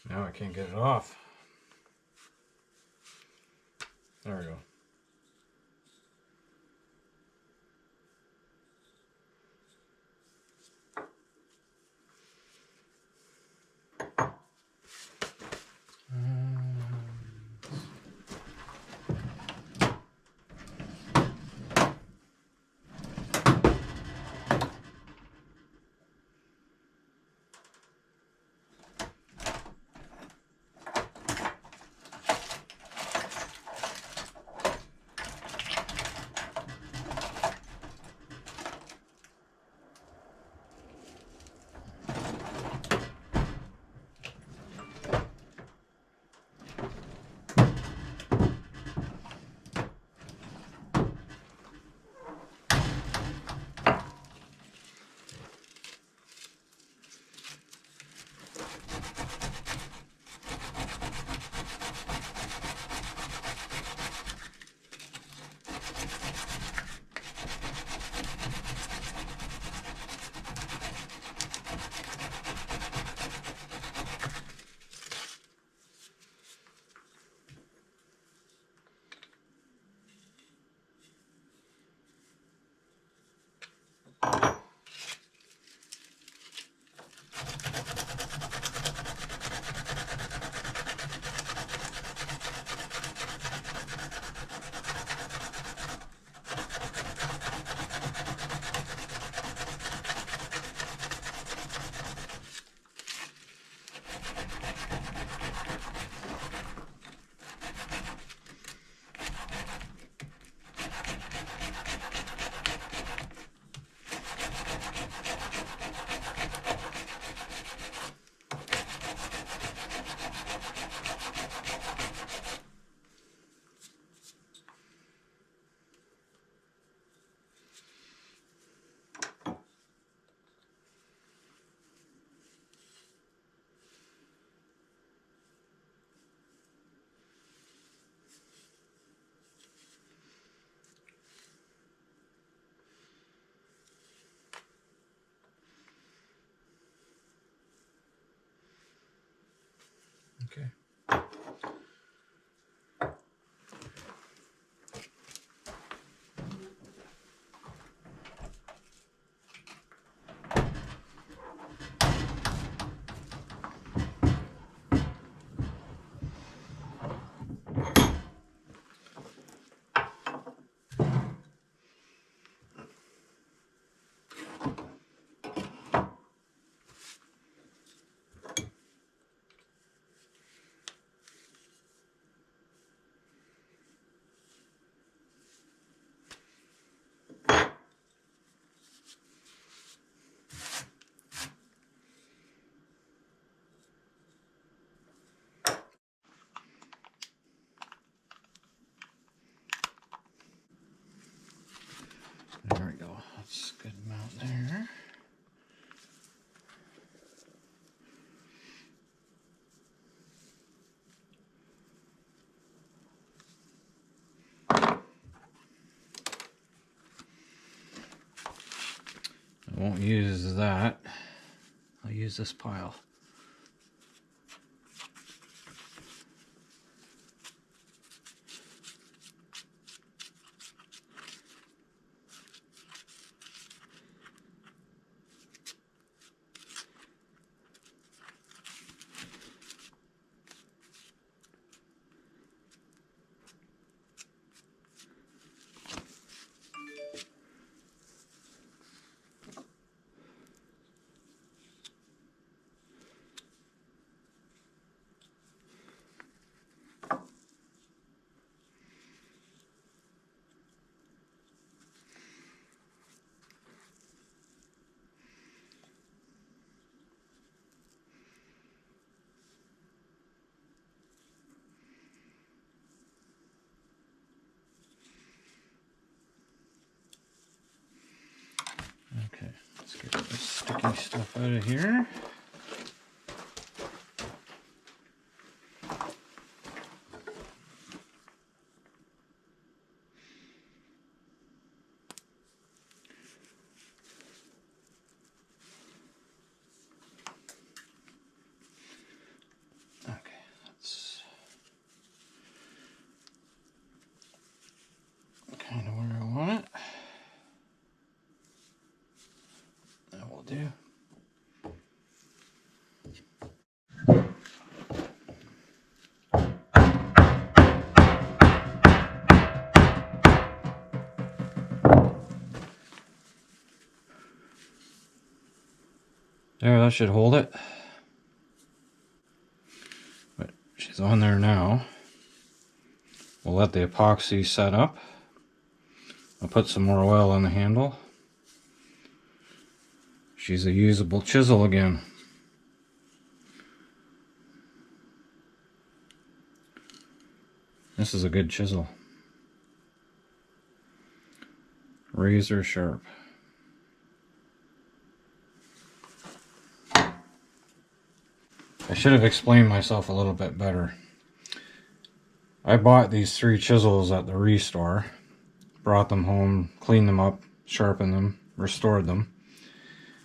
Now I can't get it off. There we go. Won't use that. I'll use this pile. Okay, let's get this sticky stuff out of here. Okay, that's kind of where I want it. That will do. There, that should hold it. But she's on there now. We'll let the epoxy set up. I'll put some more oil on the handle. She's a usable chisel again. This is a good chisel. Razor sharp. I should have explained myself a little bit better. I bought these 3 chisels at the restore, brought them home, cleaned them up, sharpened them, restored them.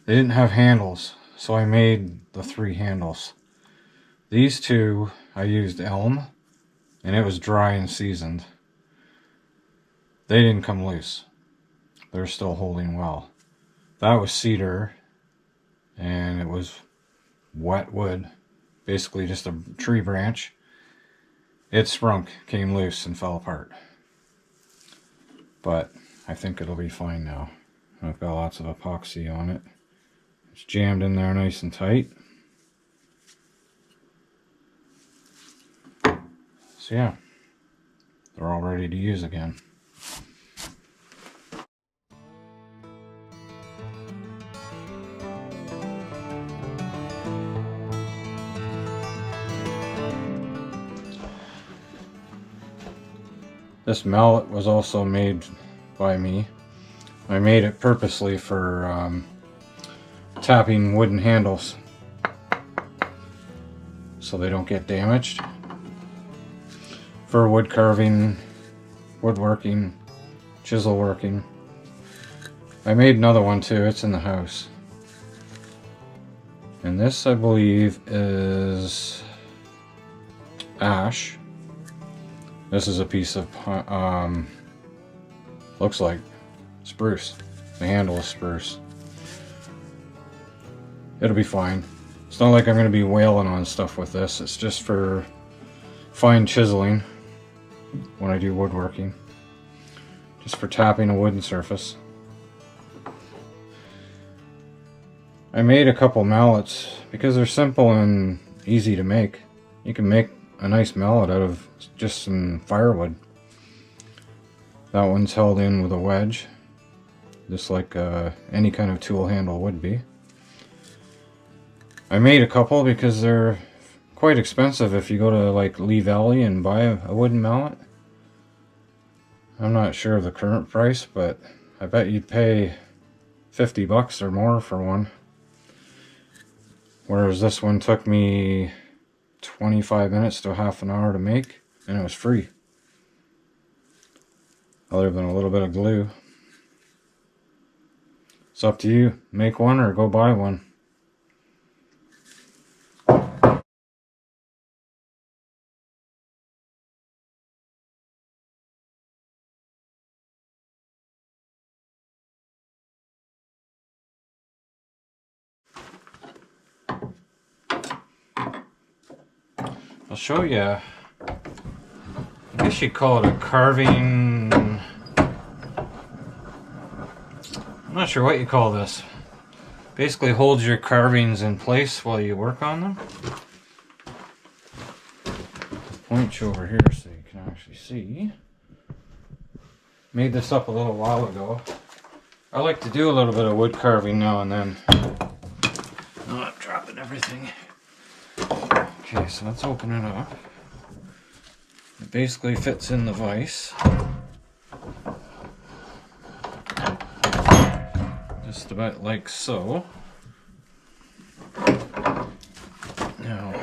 They didn't have handles, so I made the 3 handles. These 2 I used elm, and it was dry and seasoned. They didn't come loose. They're still holding well. That was cedar, and it was wet wood. Basically just a tree branch. It sprunk, came loose, and fell apart. But I think it'll be fine now. I've got lots of epoxy on it. It's jammed in there nice and tight. So yeah, they're all ready to use again. This mallet was also made by me. I made it purposely for tapping wooden handles so they don't get damaged. For wood carving, woodworking, chisel working. I made another one too, it's in the house. And this, I believe, is ash. This is a piece of, looks like spruce. The handle is spruce. It'll be fine. It's not like I'm going to be wailing on stuff with this. It's just for fine chiseling when I do woodworking. Just for tapping a wooden surface. I made a couple mallets because they're simple and easy to make. You can make a nice mallet out of just some firewood. That one's held in with a wedge, just like any kind of tool handle would be. I made a couple because they're quite expensive if you go to like Lee Valley and buy a wooden mallet. I'm not sure of the current price, but I bet you'd pay 50 bucks or more for one. Whereas this one took me 25 minutes to half an hour to make, and it was free. Other than a little bit of glue. It's up to you. Make one or go buy one. I'll show you. I guess you'd call it a carving. I'm not sure what you call this. Basically holds your carvings in place while you work on them. I'll point you over here so you can actually see. Made this up a little while ago. I like to do a little bit of wood carving now and then. Oh, I'm dropping everything. Okay, so let's open it up. It basically fits in the vise. Just about like so. Now,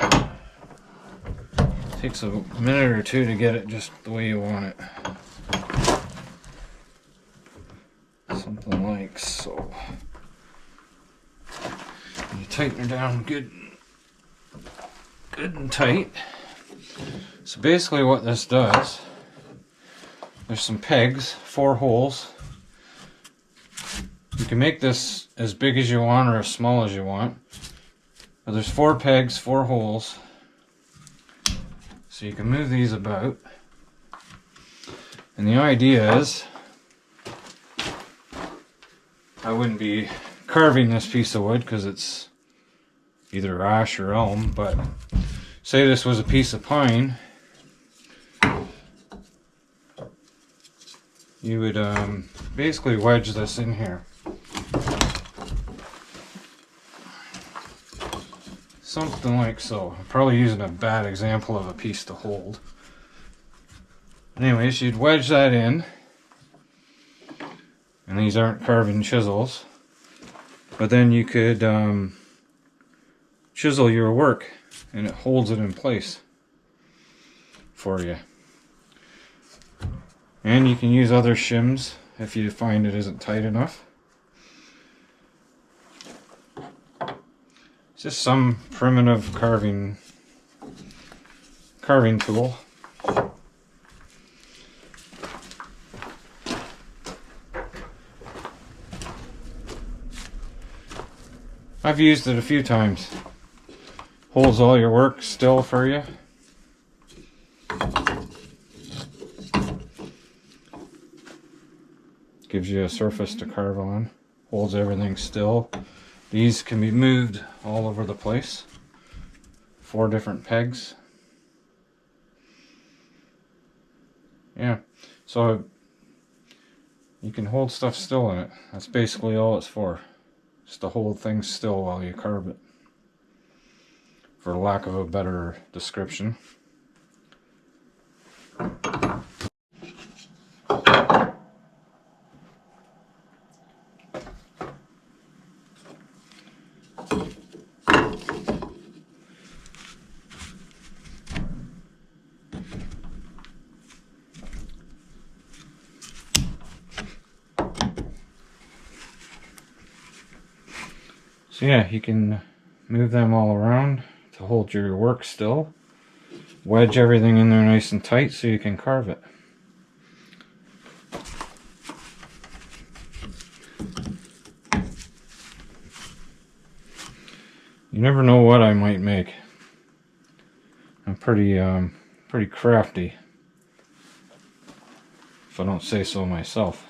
it takes a minute or two to get it just the way you want it. Something like so. And you tighten her down good and tight. So basically what this does, there's some pegs, 4 holes. You can make this as big as you want or as small as you want. But there's 4 pegs, 4 holes. So you can move these about. And the idea is, I wouldn't be carving this piece of wood because it's either ash or elm, but say this was a piece of pine, you would basically wedge this in here. Something like so. I'm probably using a bad example of a piece to hold. Anyways, you'd wedge that in. And these aren't carving chisels. But then you could chisel your work and it holds it in place for you. And you can use other shims if you find it isn't tight enough. It's just some primitive carving tool. I've used it a few times. Holds all your work still for you. Gives you a surface to carve on. Holds everything still. These can be moved all over the place. 4 different pegs. Yeah, so you can hold stuff still in it. That's basically all it's for. Just to hold things still while you carve it. For lack of a better description. So yeah, you can move them all around to hold your work still. Wedge everything in there nice and tight so you can carve it. You never know what I might make. I'm pretty crafty, if I don't say so myself.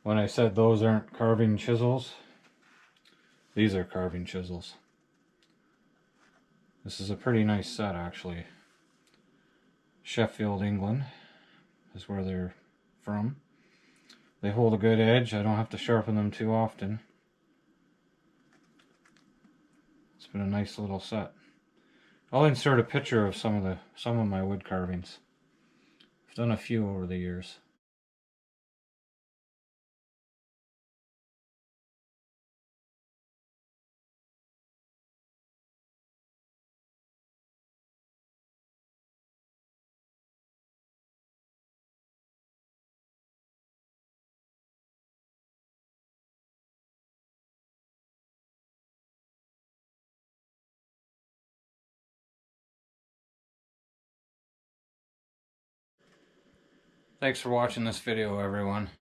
When I said those aren't carving chisels, these are carving chisels. This is a pretty nice set actually. Sheffield, England is where they're from. They hold a good edge. I don't have to sharpen them too often. It's been a nice little set. I'll insert a picture of some of my wood carvings. I've done a few over the years. Thanks for watching this video, everyone.